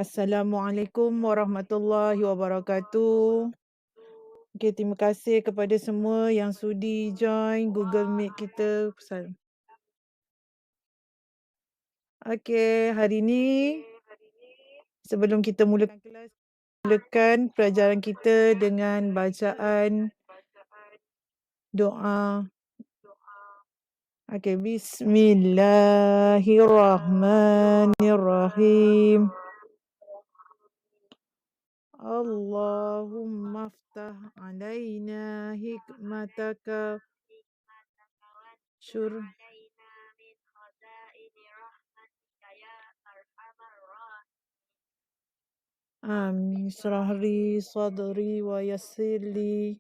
Assalamualaikum warahmatullahi wabarakatuh. Okey, terima kasih kepada semua yang sudi join Google Meet kita. Okey, hari ini sebelum kita mulakan kelas, mulakan pelajaran kita dengan bacaan doa. Okey, bismillahirrahmanirrahim. Allahumma aftah alaina hikmataka syur Amin. Israh li sadri wa yassir li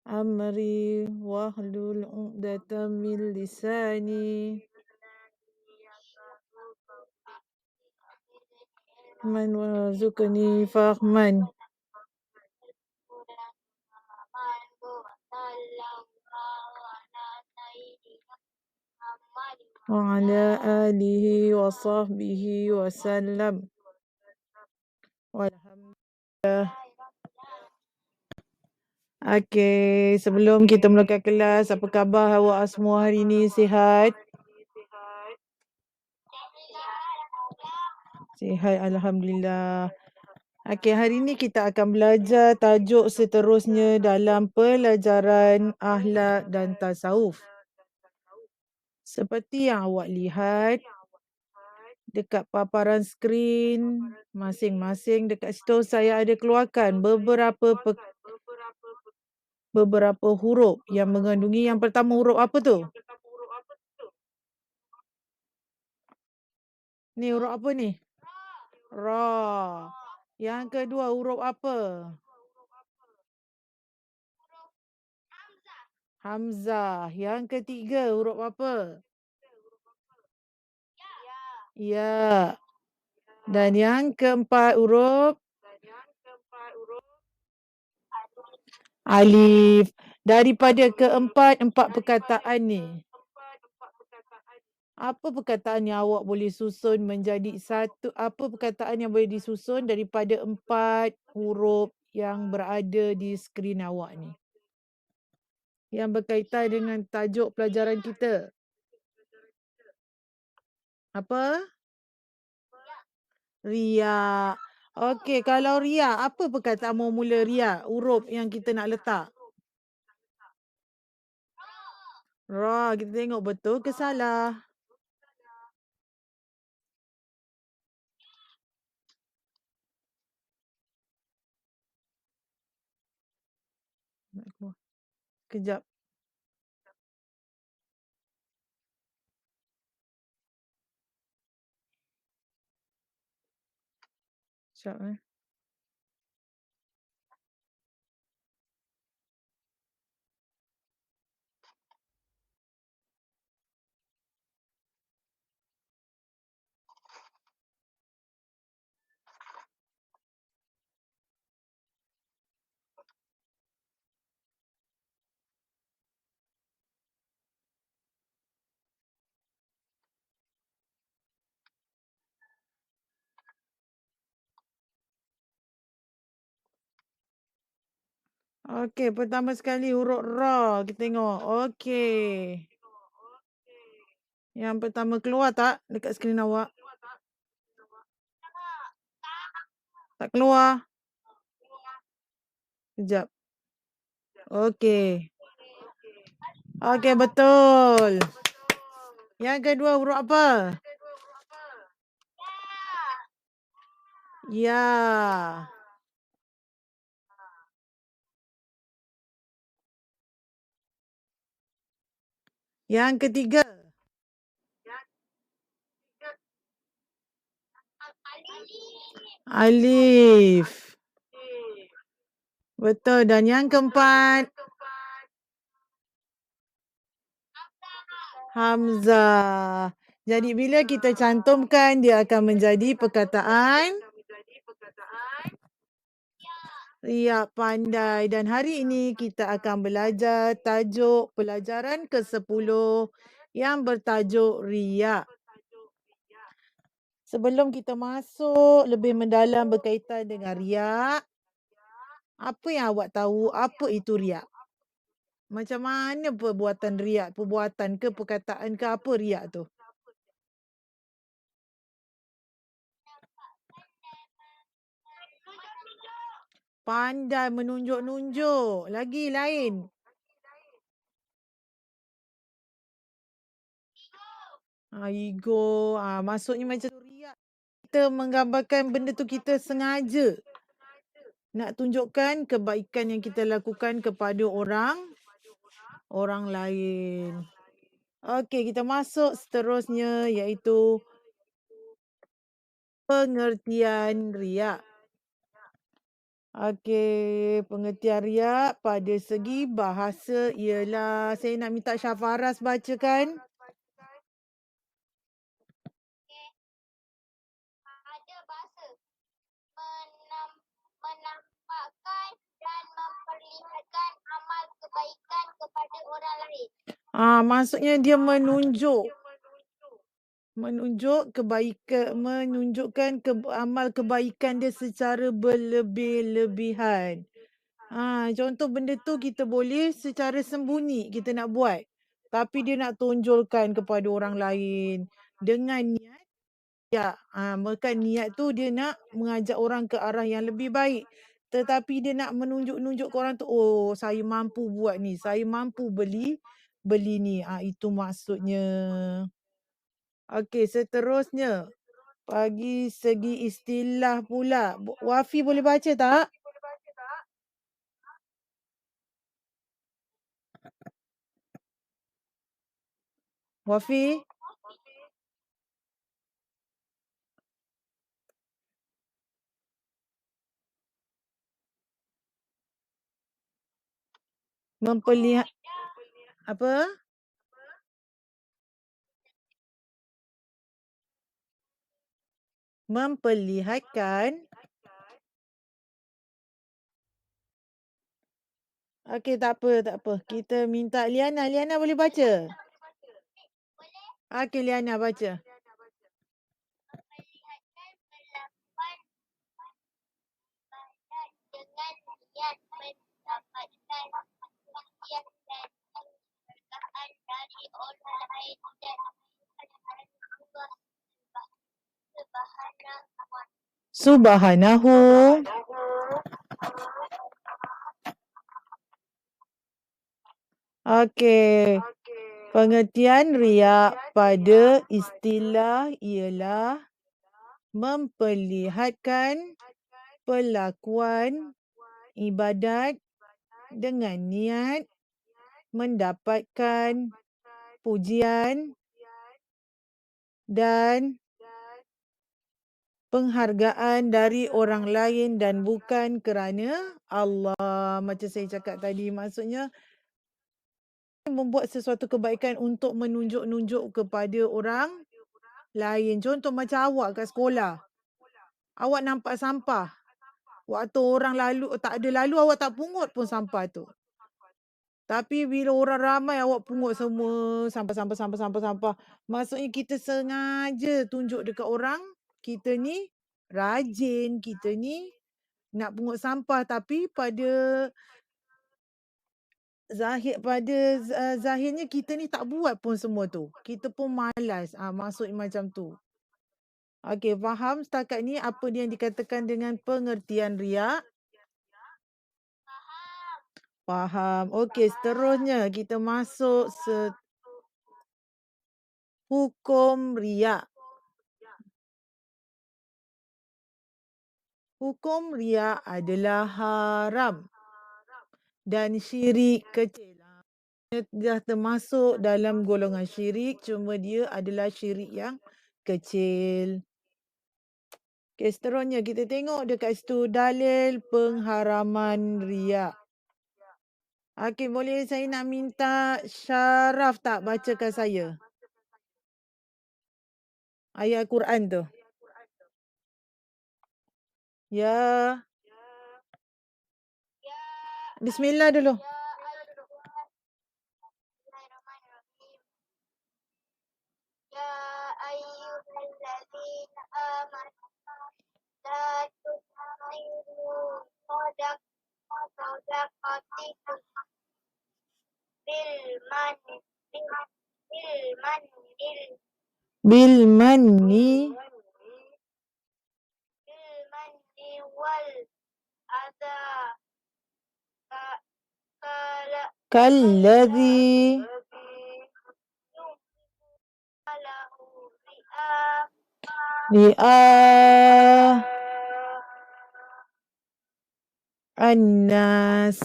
amri wahlul 'uqdatam min lisani man warzuqni fahman. Wa ala alihi wa sahbihi wa sallam. Walhamdulillah. Okey, sebelum kita mulakan kelas, apa khabar awak semua hari ni? Sihat? Sihat, alhamdulillah. Okey, hari ni kita akan belajar tajuk seterusnya dalam pelajaran akhlak dan tasawuf. Seperti yang awak lihat dekat paparan skrin masing-masing, dekat situ saya ada keluarkan beberapa huruf yang mengandungi. Yang pertama huruf apa tu? Ni huruf apa ni? Ra. Yang kedua huruf apa? Hamzah. Yang ketiga huruf apa? Ya. Dan yang keempat huruf alif. Daripada empat perkataan ni, apa perkataan yang awak boleh susun menjadi satu? Apa perkataan yang boleh disusun daripada 4 huruf yang berada di skrin awak ni? Yang berkaitan dengan tajuk pelajaran kita. Apa? Riak. Okey, kalau riak, apa perkataan mula riak? Huruf yang kita nak letak. Ra. Kita tengok betul ke salah. Nak keluar. Kejap. Sekejap. Okey, pertama sekali huruf ra. Kita tengok. Okey. Yang pertama keluar tak dekat skrin awak? Tak keluar? Kejap. Okey. Okey, betul. Yang kedua huruf apa? Ya. Yang ketiga. Alif. Betul. Dan yang keempat. Hamzah. Jadi bila kita cantumkan, dia akan menjadi perkataan riak pandai. Dan hari ini kita akan belajar tajuk pelajaran ke-10 yang bertajuk riak. Sebelum kita masuk lebih mendalam berkaitan dengan riak, apa yang awak tahu apa itu riak? Macam mana perbuatan riak? Perbuatan ke perkataan ke apa riak tu? Pandai menunjuk-nunjuk. Lagi lain. Ego. Maksudnya macam tu riak. Kita menggambarkan benda tu kita sengaja nak tunjukkan kebaikan yang kita lakukan kepada orang lain. Okey, kita masuk seterusnya iaitu pengertian riak. Okey, pengertian riak pada segi bahasa ialah, saya nak minta Syafaras bacakan. Ada bahasa menampakkan dan memperlihatkan amal kebaikan kepada orang lain. Maksudnya dia menunjuk kebaikan, menunjukkan amal kebaikan dia secara berlebih-lebihan. Contoh benda tu kita boleh secara sembunyi kita nak buat. Tapi dia nak tonjolkan kepada orang lain dengan niat. Maka niat tu dia nak mengajak orang ke arah yang lebih baik. Tetapi dia nak menunjuk-nunjuk ke orang tu, oh saya mampu buat ni, saya mampu beli ni. Itu maksudnya. Okey, seterusnya. Bagi segi istilah pula. Wafi boleh baca tak? Wafi? Memperlihat apa? Memperlihatkan. Okey, tak apa. Kita minta Liana. Liana boleh baca? Okey, Liana baca. Memperlihatkan perlakuan ibadat dengan niat mendapatkan pujian dan penghargaan dari orang lain dan Allah Subhanahu. Okey. Pengertian riak pada istilah ialah memperlihatkan perlakuan ibadat dengan niat mendapatkan pujian dan penghargaan dari orang lain dan bukan kerana Allah. Macam saya cakap tadi, maksudnya membuat sesuatu kebaikan untuk menunjuk-nunjuk kepada orang lain. Contoh macam awak kat sekolah. Awak nampak sampah. Waktu orang lalu, tak ada lalu, awak tak pungut pun sampah tu. Tapi bila orang ramai, awak pungut semua sampah. Maksudnya kita sengaja tunjuk dekat orang, kita ni rajin, kita ni nak pungut sampah. Tapi pada zahirnya kita ni tak buat pun semua tu. Kita pun malas. Maksudnya macam tu. Okey, faham setakat ni apa yang dikatakan dengan pengertian riak? Faham. Okey, seterusnya kita masuk hukum riak. Hukum riak adalah haram dan syirik kecil. Dia dah termasuk dalam golongan syirik, cuma dia adalah syirik yang kecil. Okay, seterusnya kita tengok dekat situ dalil pengharaman riak. Okey, boleh saya nak minta Syaraf tak bacakan saya ayat Quran tu. Ya. Bismillah dulu. يا أيها الذين bil manni بالمن والأذى kalladhi له رئاء ri'a annas.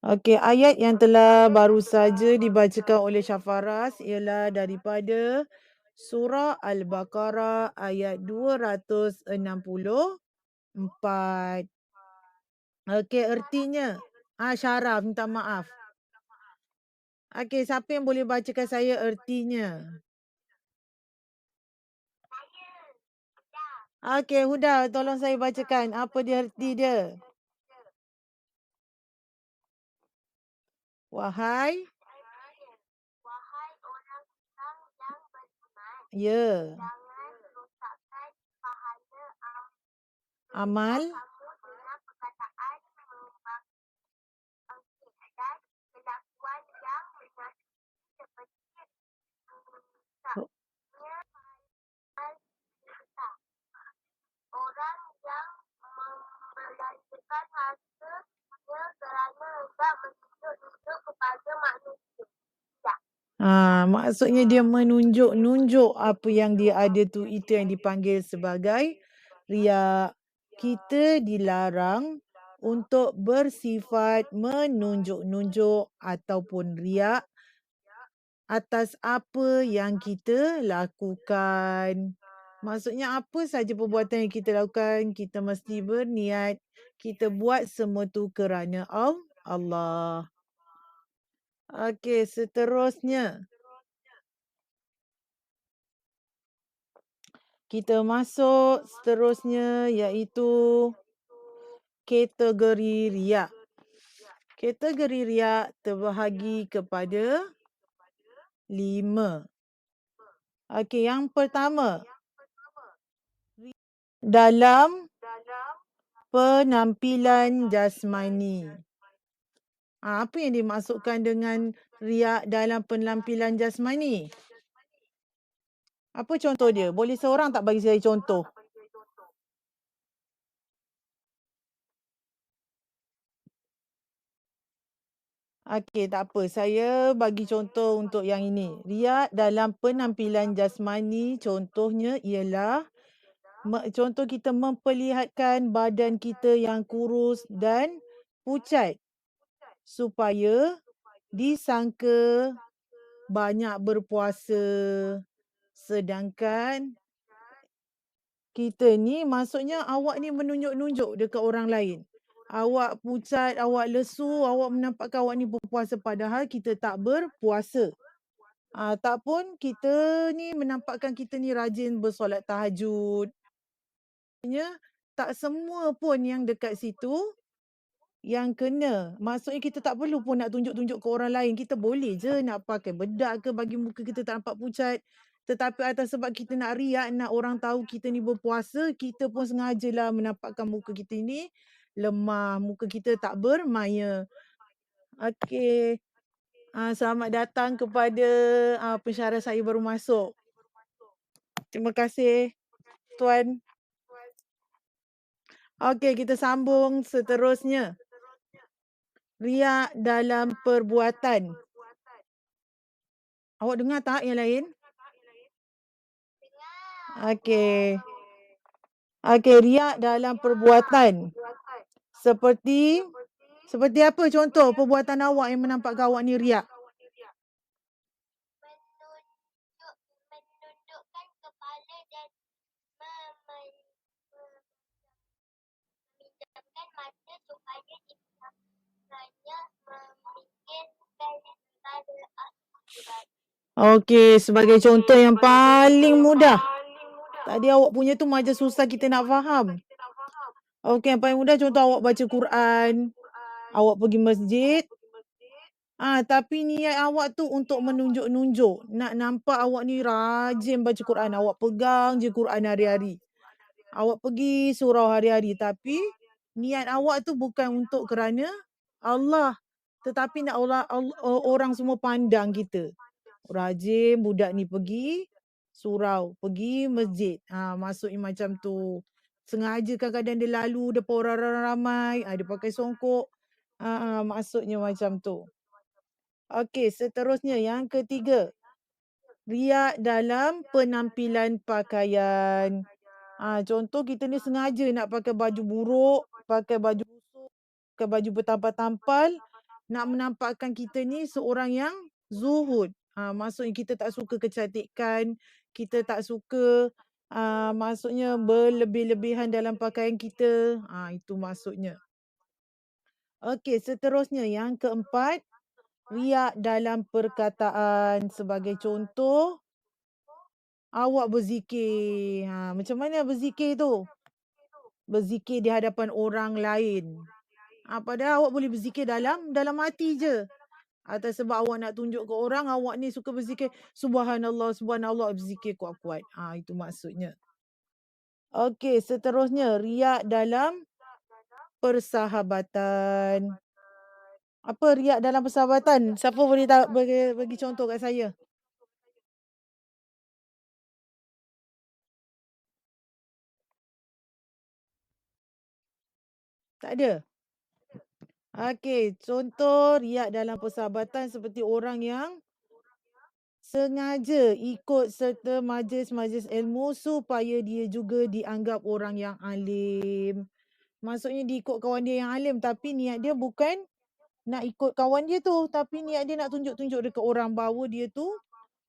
Okey, ayat yang telah baru saja dibacakan oleh Syafaras ialah daripada surah Al-Baqarah ayat 264. Okey, ertinya. Syaraf, minta maaf. Okey, siapa yang boleh bacakan saya ertinya? Okey, Huda, tolong saya bacakan. Apa dia erti dia? Wahai. Wahai orang Islam yang beriman, Ya. jangan rosakkan pahala Amal. kamu dengan perkataan membangkit dan kelakuan yang menyakiti seperti rusaknya harta. Orang yang membelanjakan hartanya kerana hendak menunjuk-nunjuk kepada manusia. Maksudnya dia menunjuk-nunjuk apa yang dia ada tu, itu yang dipanggil sebagai riak. Kita dilarang untuk bersifat menunjuk-nunjuk ataupun riak atas apa yang kita lakukan. Maksudnya apa saja perbuatan yang kita lakukan, kita mesti berniat kita buat semua tu kerana Allah. Okey, seterusnya. Kita masuk seterusnya iaitu kategori riak. Kategori riak terbahagi kepada 5. Okey, yang pertama, dalam penampilan jasmani. Apa yang dimaksudkan dengan riak dalam penampilan jasmani? Apa contoh dia? Boleh seorang tak bagi saya contoh? Okey, tak apa. Saya bagi contoh untuk yang ini. Riak dalam penampilan jasmani contohnya ialah contoh kita memperlihatkan badan kita yang kurus dan pucat supaya disangka banyak berpuasa. Sedangkan kita ni maksudnya awak ni menunjuk-nunjuk dekat orang lain. Awak pucat, awak lesu, awak menampakkan awak ni berpuasa padahal kita tak berpuasa. Tak pun kita ni menampakkan kita ni rajin bersolat tahajud. Tak semua pun yang dekat situ yang kena. Maksudnya kita tak perlu pun nak tunjuk-tunjuk ke orang lain. Kita boleh je nak pakai bedak ke bagi muka kita tak nampak pucat. Tetapi atas sebab kita nak riak, nak orang tahu kita ni berpuasa, kita pun sengajalah menampakkan muka kita ni lemah, muka kita tak bermaya. Okey. Selamat datang kepada pensyarah saya baru masuk. Terima kasih, Tuan. Okey, kita sambung seterusnya. Riak dalam perbuatan. Awak dengar tak yang lain? Okey. Okey, riak dalam perbuatan. Seperti apa contoh perbuatan awak yang menampakkan awak ni riak? Menundukkan kepala dan memejamkan mata supaya hanya memikirkan perkara akhirat. Okey, sebagai contoh yang paling mudah. Tadi awak punya tu macam susah kita nak faham. Okey, yang paling mudah contoh awak baca Quran, awak pergi masjid. Tapi niat awak tu untuk menunjuk-nunjuk, nak nampak awak ni rajin baca Quran, awak pegang je Quran hari-hari. Awak pergi surau hari-hari, tapi niat awak tu bukan untuk kerana Allah, tetapi nak orang semua pandang kita. Rajin budak ni pergi surau, pergi masjid. Maksudnya macam tu. Sengaja kadang-kadang dia lalu depan orang-orang ramai, dia pakai songkok. Maksudnya macam tu. Okey, seterusnya yang ketiga. Riak dalam penampilan pakaian. Contoh kita ni sengaja nak pakai baju buruk, pakai baju busuk, pakai baju bertampal-tampal, nak menampakkan kita ni seorang yang zuhud. Maksudnya kita tak suka kecantikan, kita tak suka maksudnya berlebih-lebihan dalam pakaian kita. Itu maksudnya. Okey, seterusnya yang keempat, riak dalam perkataan. Sebagai contoh, awak berzikir. Macam mana berzikir tu? Berzikir di hadapan orang lain. Padahal awak boleh berzikir dalam hati je. Atau sebab awak nak tunjuk ke orang, awak ni suka berzikir, subhanallah, subhanallah, berzikir kuat-kuat. Itu maksudnya. Okey, seterusnya, riak dalam persahabatan. Apa riak dalam persahabatan? Siapa boleh bagi contoh kat saya? Tak ada? Okey, contoh riak dalam persahabatan seperti orang yang sengaja ikut serta majlis-majlis ilmu supaya dia juga dianggap orang yang alim. Maksudnya dia ikut kawan dia yang alim tapi niat dia bukan nak ikut kawan dia tu. Tapi niat dia nak tunjuk-tunjuk dekat orang bahawa dia tu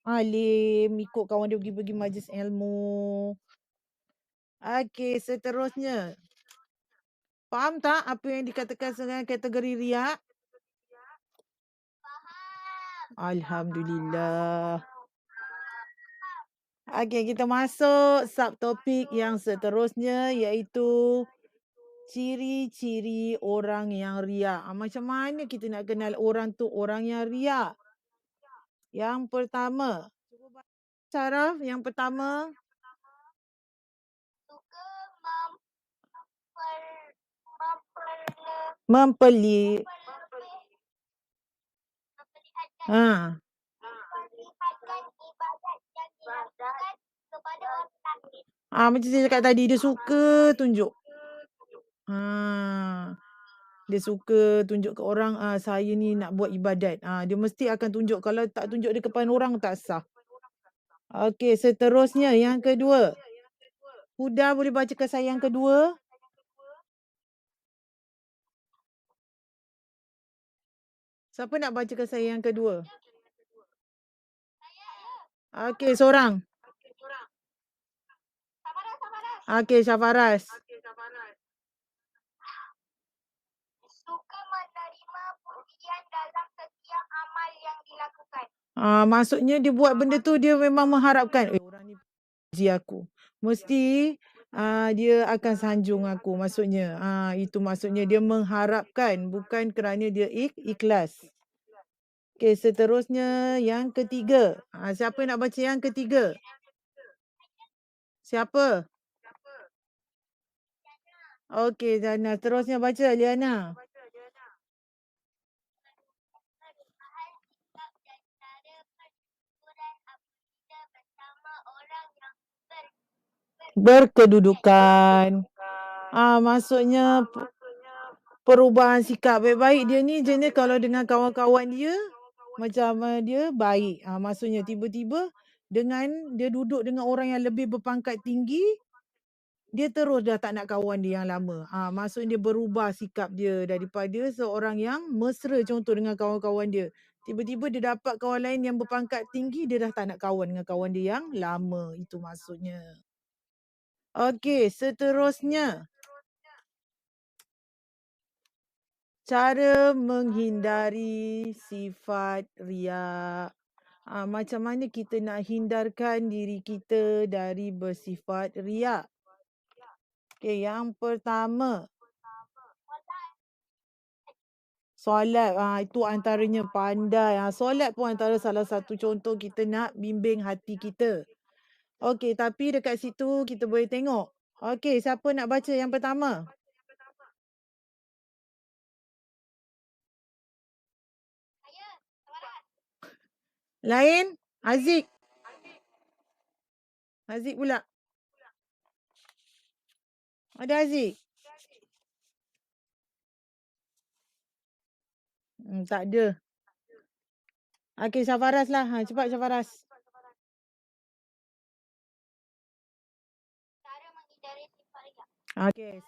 alim. Ikut kawan dia pergi majlis ilmu. Okey, seterusnya. Faham tak apa yang dikatakan dengan kategori riak? Alhamdulillah. Okey, kita masuk subtopik yang seterusnya iaitu ciri-ciri orang yang riak. Macam mana kita nak kenal orang tu orang yang riak? Yang pertama, Saraf, yang pertama. Suka Mempeli. memperlihatkan ibadat yang dilakukan kepada orang lain. Macam saya cakap tadi, dia suka tunjuk. Dia suka tunjuk ke orang, saya ni nak buat ibadat. Dia mesti akan tunjuk. Kalau tak tunjuk di depan orang, tak sah. Okey, seterusnya yang kedua. Huda boleh bacakan saya yang kedua? Siapa nak bacakan saya yang kedua? Okey, seorang. Okey, Syafaraz. Suka menerima pujian dalam setiap amal yang dilakukan. Maksudnya dia buat benda tu dia memang mengharapkan orang ni puji aku. Mesti dia akan sanjung aku maksudnya. Itu maksudnya dia mengharapkan bukan kerana dia ikhlas. Okey, seterusnya yang ketiga. Siapa nak baca yang ketiga? Siapa? Okey, Jana. Terusnya baca Liana. Perubahan sikap dan cara pertuturan apabila bersama orang yang Berkedudukan. Maksudnya perubahan sikap baik-baik dia ni jenis kalau dengan kawan-kawan dia macam dia baik. Maksudnya tiba-tiba dengan dia duduk dengan orang yang lebih berpangkat tinggi, dia terus dah tak nak kawan dia yang lama. Maksudnya dia berubah sikap dia daripada seorang yang mesra contoh dengan kawan-kawan dia. Tiba-tiba dia dapat kawan lain yang berpangkat tinggi, dia dah tak nak kawan dengan kawan dia yang lama. Itu maksudnya. Okey, seterusnya. Cara menghindari sifat riak. Macam mana kita nak hindarkan diri kita dari bersifat riak? Okey, yang pertama. Solat. Itu antaranya pandai. Solat pun antara salah satu contoh kita nak bimbing hati kita. Okey, tapi dekat situ kita boleh tengok. Okey, siapa nak baca yang pertama? Lain? Aziz. Aziz pula. Ada Aziz? Tak ada. Okey, Syafaras lah. Cepat Syafaras. Cara menghindari sifat riya. Okey.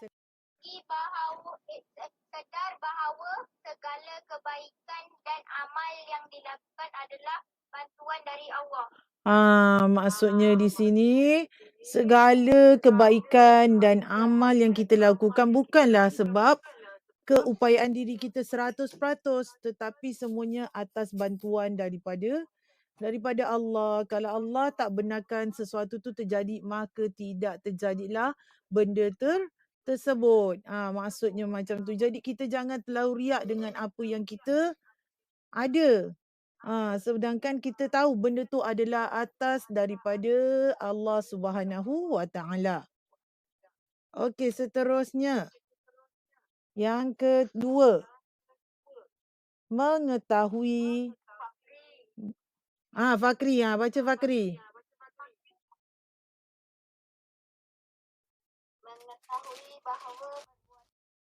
Sedar bahawa segala kebaikan dan amal yang dilakukan adalah bantuan dari Allah. Maksudnya di sini segala kebaikan dan amal yang kita lakukan bukanlah sebab keupayaan diri kita 100%, tetapi semuanya atas bantuan daripada Allah. Kalau Allah tak benarkan sesuatu tu terjadi, maka tidak terjadilah benda tersebut. Maksudnya macam tu. Jadi kita jangan terlalu riak dengan apa yang kita ada. Sedangkan kita tahu benda tu adalah atas daripada Allah Subhanahu Wa Taala. Okey, seterusnya. Yang kedua. Mengetahui. Fakri. Baca Fakri. Mengetahui bahawa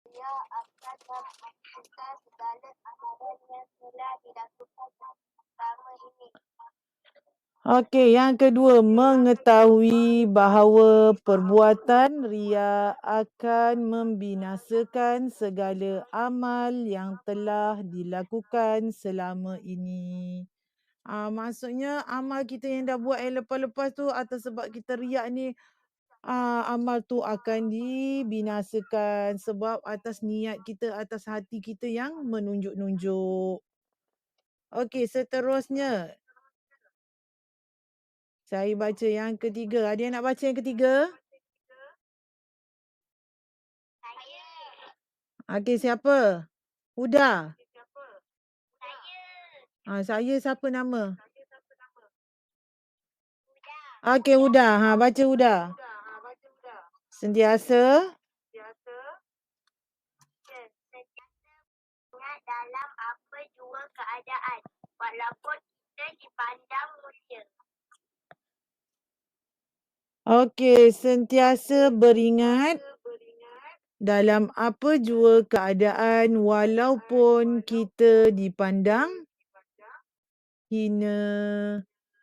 dia akan melakukan segala amalan yang telah dilakukan selama ini. Okey, yang kedua, mengetahui bahawa perbuatan riya akan membinasakan segala amal yang telah dilakukan selama ini. Maksudnya amal kita yang dah buat yang lepas-lepas tu atas sebab kita riak ni, amal tu akan dibinasakan sebab atas niat kita, atas hati kita yang menunjuk-nunjuk. Okey, seterusnya. Saya baca yang ketiga. Ada yang nak baca yang ketiga? Saya. Okey, siapa? Huda. Saya. Saya siapa nama? Huda. Okey, Huda. Baca Huda. Sentiasa. Ingat dalam apa jua keadaan, walaupun kita dipandang mulia. Okey, sentiasa beringat dalam apa jua keadaan walaupun kita dipandang hina.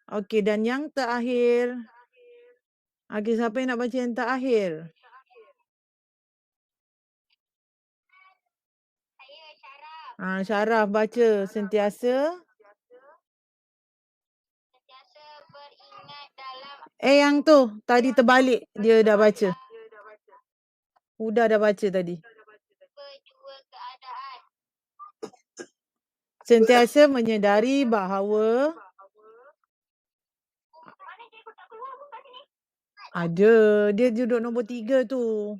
Okey, dan yang terakhir. Okey, siapa yang nak baca yang terakhir? Saya Syaraf. Syaraf baca sentiasa. Sentiasa beringat dalam Yang tu tadi terbalik dia dah baca. Huda dah baca tadi. apa jua keadaan. Sentiasa menyedari bahawa Mana cikgu tak keluar pun kat sini? ada. Dia duduk nombor 3 tu.